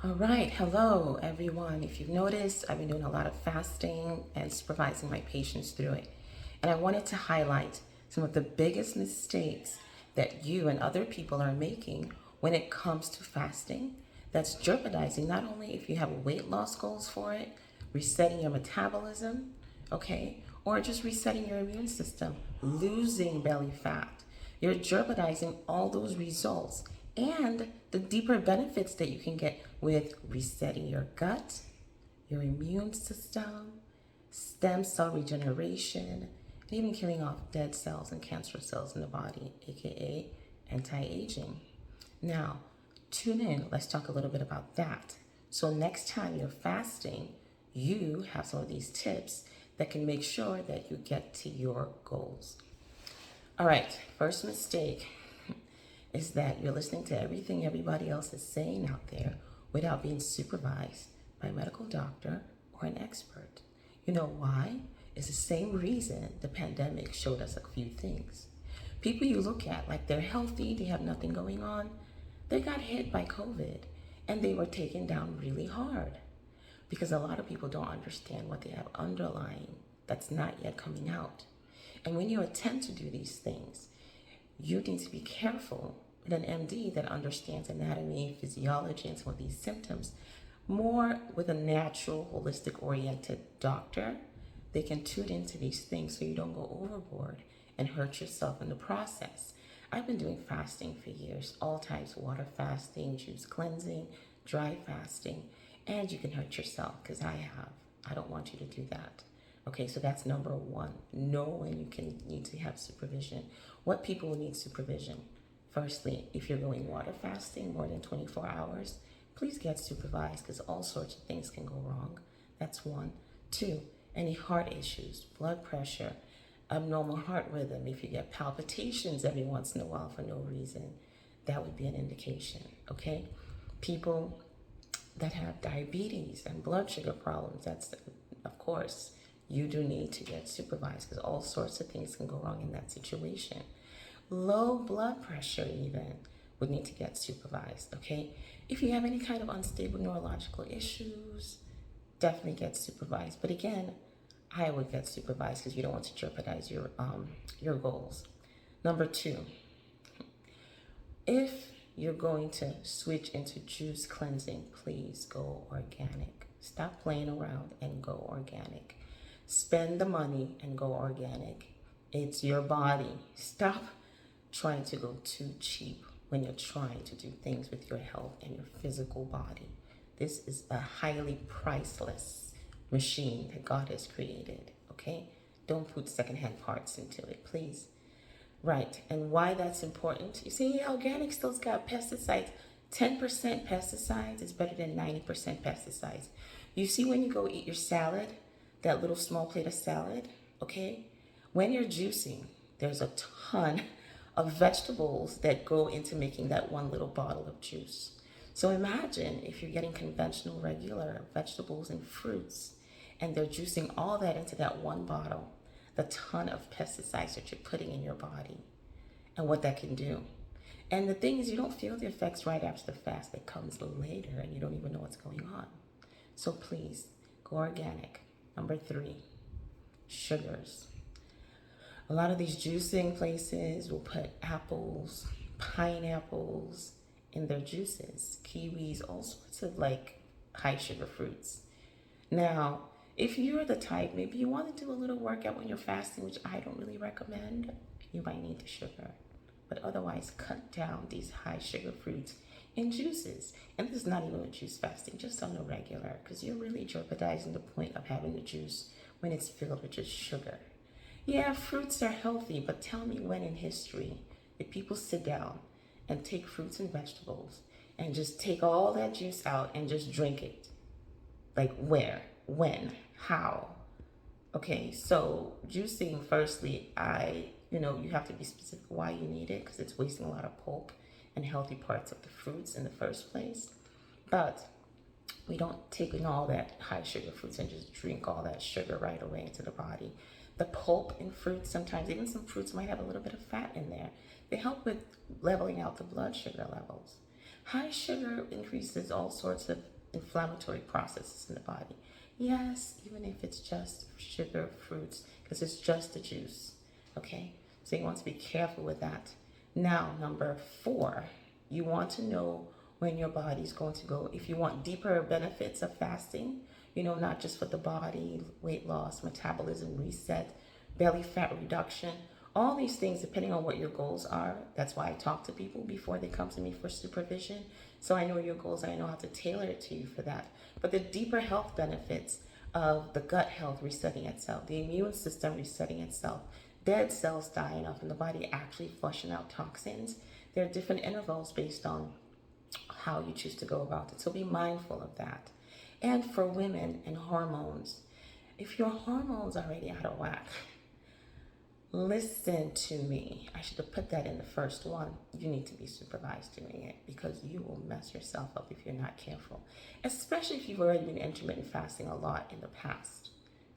All right, hello everyone. If you've noticed, I've been doing a lot of fasting and supervising my patients through it. And I wanted to highlight some of the biggest mistakes that you and other people are making when it comes to fasting that's jeopardizing not only if you have weight loss goals for it, resetting your metabolism, okay, or just resetting your immune system, losing belly fat. You're jeopardizing all those results and the deeper benefits that you can get with resetting your gut, your immune system, stem cell regeneration, and even killing off dead cells and cancer cells in the body, aka anti-aging. Now, tune in. Let's talk a little bit about that. So next time you're fasting, you have some of these tips that can make sure that you get to your goals. All right, first mistake is that you're listening to everything everybody else is saying out there without being supervised by a medical doctor or an expert. You know why? It's the same reason the pandemic showed us a few things. People you look at like they're healthy, they have nothing going on, they got hit by COVID and they were taken down really hard because a lot of people don't understand what they have underlying that's not yet coming out. And when you attempt to do these things, you need to be careful with an MD that understands anatomy, physiology, and some of these symptoms. More with a natural, holistic oriented doctor, they can tune into these things so you don't go overboard and hurt yourself in the process. I've been doing fasting for years, all types, water fasting, juice cleansing, dry fasting, and you can hurt yourself because I have. I don't want you to do that. Okay, so that's number one. Know when you can need to have supervision. What people will need supervision? Firstly, if you're going water fasting more than 24 hours, please get supervised because all sorts of things can go wrong. That's one. Two, any heart issues, blood pressure, abnormal heart rhythm. If you get palpitations every once in a while for no reason, that would be an indication, okay? People that have diabetes and blood sugar problems, that's, of course, you do need to get supervised because all sorts of things can go wrong in that situation. Low blood pressure even would need to get supervised, okay? If you have any kind of unstable neurological issues, definitely get supervised. But again, I would get supervised because you don't want to jeopardize your goals. Number two, if you're going to switch into juice cleansing, please go organic. Stop playing around and go organic. Spend the money and go organic. It's your body. Stop trying to go too cheap when you're trying to do things with your health and your physical body. This is a highly priceless machine that God has created, okay? Don't put secondhand parts into it, please. Right, and why that's important? You see, organic still's got pesticides. 10% pesticides is better than 90% pesticides. You see when you go eat your salad, that little small plate of salad, okay? When you're juicing, there's a ton of vegetables that go into making that one little bottle of juice. So imagine if you're getting conventional, regular vegetables and fruits, and they're juicing all that into that one bottle, the ton of pesticides that you're putting in your body, and what that can do. And the thing is, you don't feel the effects right after the fast. It comes later, and you don't even know what's going on. So please, go organic. Number three, sugars. A lot of these juicing places will put apples, pineapples in their juices, kiwis, all sorts of like high sugar fruits. Now, if you're the type, maybe you want to do a little workout when you're fasting, which I don't really recommend, you might need the sugar. But otherwise, cut down these high sugar fruits in juices. And this is not even with juice fasting, just on the regular, because you're really jeopardizing the point of having the juice when it's filled with just sugar. Yeah, fruits are healthy, but tell me when in history did people sit down and take fruits and vegetables and just take all that juice out and just drink it? Like where, when, how? Okay, so juicing, firstly, you have to be specific why you need it because it's wasting a lot of pulp and healthy parts of the fruits in the first place. But we don't take in all that high sugar fruits and just drink all that sugar right away into the body. The pulp in fruits, sometimes even some fruits might have a little bit of fat in there. They help with leveling out the blood sugar levels. High sugar increases all sorts of inflammatory processes in the body. Yes, even if it's just sugar, fruits, because it's just the juice. Okay, so you want to be careful with that. Now, number 4, you want to know when your body's going to go. If you want deeper benefits of fasting, not just for the body, weight loss, metabolism, reset, belly fat reduction, all these things, depending on what your goals are. That's why I talk to people before they come to me for supervision. So I know your goals, I know how to tailor it to you for that. But the deeper health benefits of the gut health resetting itself, the immune system resetting itself, dead cells dying off, and the body actually flushing out toxins. There are different intervals based on how you choose to go about it. So be mindful of that. And for women and hormones, if your hormones are already out of whack, listen to me. I should have put that in the first one. You need to be supervised doing it, because you will mess yourself up if you're not careful, especially if you've already been intermittent fasting a lot in the past.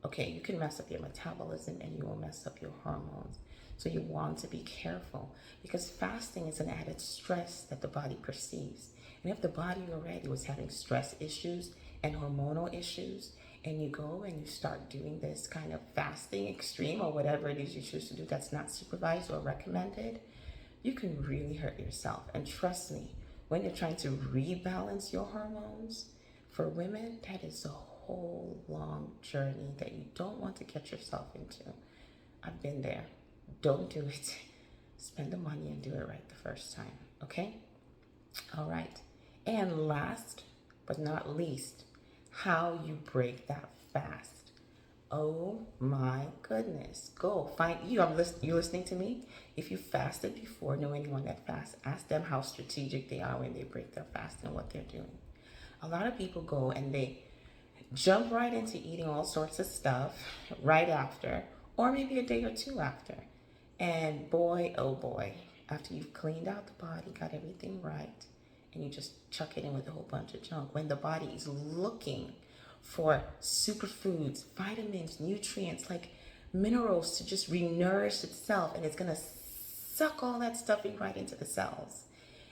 Okay, you can mess up your metabolism and you will mess up your hormones. So you want to be careful, because fasting is an added stress that the body perceives. And if the body already was having stress issues and hormonal issues, and you go and you start doing this kind of fasting extreme or whatever it is you choose to do that's not supervised or recommended, you can really hurt yourself. And trust me, when you're trying to rebalance your hormones, for women, that is a whole long journey that you don't want to get yourself into. I've been there. Don't do it. Spend the money and do it right the first time, okay? All right. And last but not least, how you break that fast. Oh my goodness. Go find you. You listening to me? If you fasted before, know anyone that fasts, ask them how strategic they are when they break their fast and what they're doing. A lot of people go and they jump right into eating all sorts of stuff right after, or maybe a day or two after. And boy, oh boy, after you've cleaned out the body, got everything right, and you just chuck it in with a whole bunch of junk, when the body is looking for superfoods, vitamins, nutrients, like minerals to just re-nourish itself, and it's going to suck all that stuff right into the cells.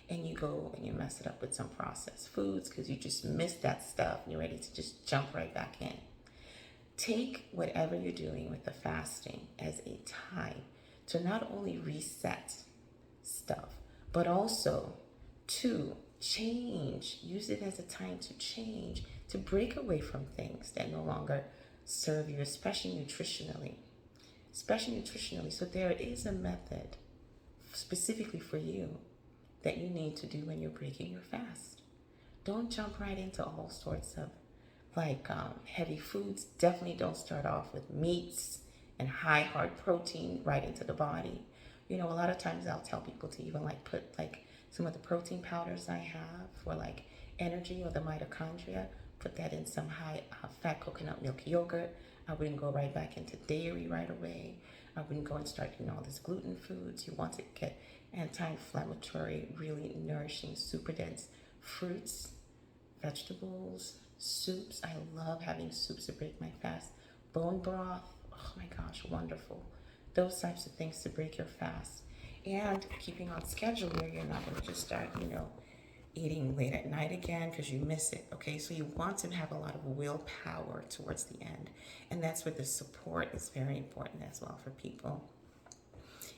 And you go and you mess it up with some processed foods because you just missed that stuff and you're ready to just jump right back in. Take whatever you're doing with the fasting as a time to not only reset stuff, but also to change. Use it as a time to change, to break away from things that no longer serve you, especially nutritionally. So there is a method specifically for you that you need to do when you're breaking your fast. Don't jump right into all sorts of heavy foods. Definitely don't start off with meats and high hard protein right into the body. A lot of times I'll tell people to even put some of the protein powders I have for energy or the mitochondria, put that in some high fat coconut milk yogurt. I wouldn't go right back into dairy right away. I wouldn't go and start doing all this gluten foods. You want to get anti-inflammatory, really nourishing, super dense fruits, vegetables, soups. I love having soups to break my fast. Bone broth, oh my gosh, wonderful. Those types of things to break your fast. And keeping on schedule where you're not going to just start, eating late at night again because you miss it, okay? So you want to have a lot of willpower towards the end. And that's where the support is very important as well for people.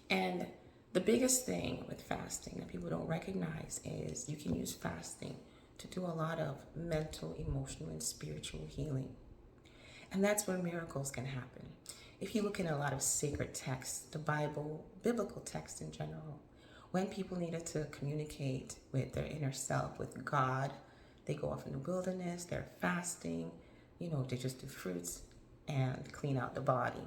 And the biggest thing with fasting that people don't recognize is you can use fasting to do a lot of mental, emotional, and spiritual healing. And that's where miracles can happen. If you look in a lot of sacred texts, the Bible, biblical texts in general, when people needed to communicate with their inner self, with God, they go off in the wilderness, they're fasting, they just do fruits and clean out the body.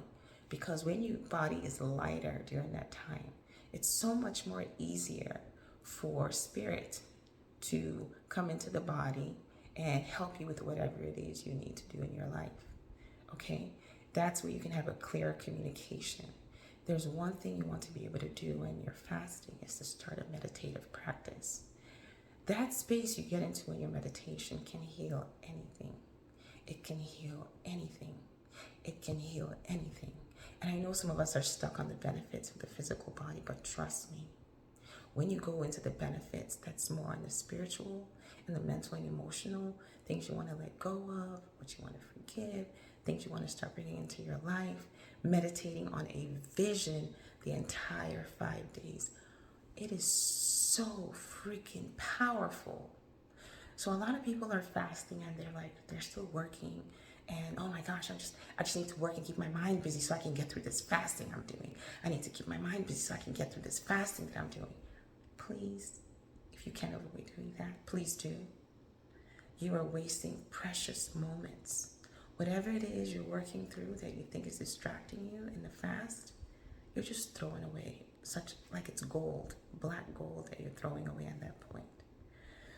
Because when your body is lighter during that time, it's so much more easier for spirit to come into the body and help you with whatever it is you need to do in your life. Okay? That's where you can have a clear communication. There's one thing you want to be able to do when you're fasting is to start a meditative practice. That space you get into in your meditation can heal anything. It can heal anything. It can heal anything. And I know some of us are stuck on the benefits of the physical body, but trust me, when you go into the benefits, that's more on the spiritual and the mental and emotional things you want to let go of, what you want to forgive, things you want to start bringing into your life, meditating on a vision the entire 5 days. It is so freaking powerful. So a lot of people are fasting and they're still working, and oh my gosh, I just need to work and keep my mind busy so I can get through this fasting I'm doing. I need to keep my mind busy so I can get through this fasting that I'm doing. Please, if you can avoid doing that, please do. You are wasting precious moments. Whatever it is you're working through that you think is distracting you in the fast, you're just throwing away like it's gold, black gold that you're throwing away at that point.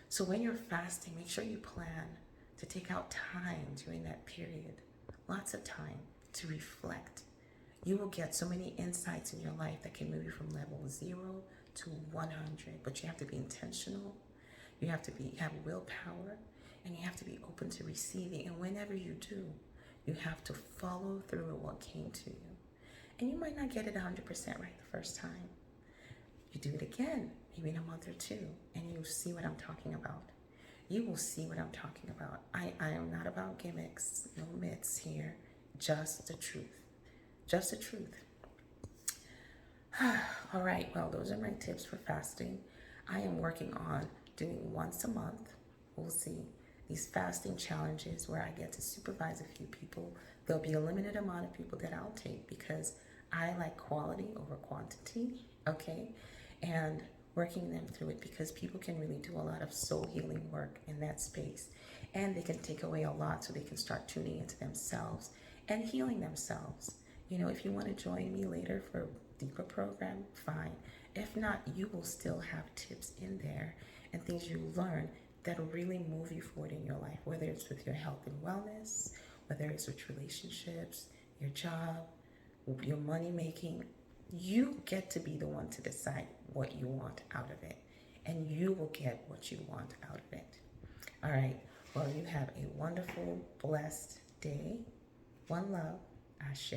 So when you're fasting, make sure you plan to take out time during that period, lots of time to reflect. You will get so many insights in your life that can move you from level 0 to 100, but you have to be intentional. You have to have willpower, and you have to be open to receiving. And whenever you do, you have to follow through with what came to you. And you might not get it 100% right the first time. You do it again, maybe in a month or two, and you'll see what I'm talking about. You will see what I'm talking about. I am not about gimmicks, no myths here, just the truth. Just the truth. All right, well, those are my tips for fasting. I am working on doing once a month. We'll see. These fasting challenges where I get to supervise a few people. There'll be a limited amount of people that I'll take because I like quality over quantity, okay? And working them through it because people can really do a lot of soul healing work in that space. And they can take away a lot so they can start tuning into themselves and healing themselves. You know, if you want to join me later for a deeper program, fine. If not, you will still have tips in there and things you learn that'll really move you forward in your life, whether it's with your health and wellness, whether it's with relationships, your job, your money making. You get to be the one to decide what you want out of it, and you will get what you want out of it. All right, well, you have a wonderful, blessed day. One love, Ashe.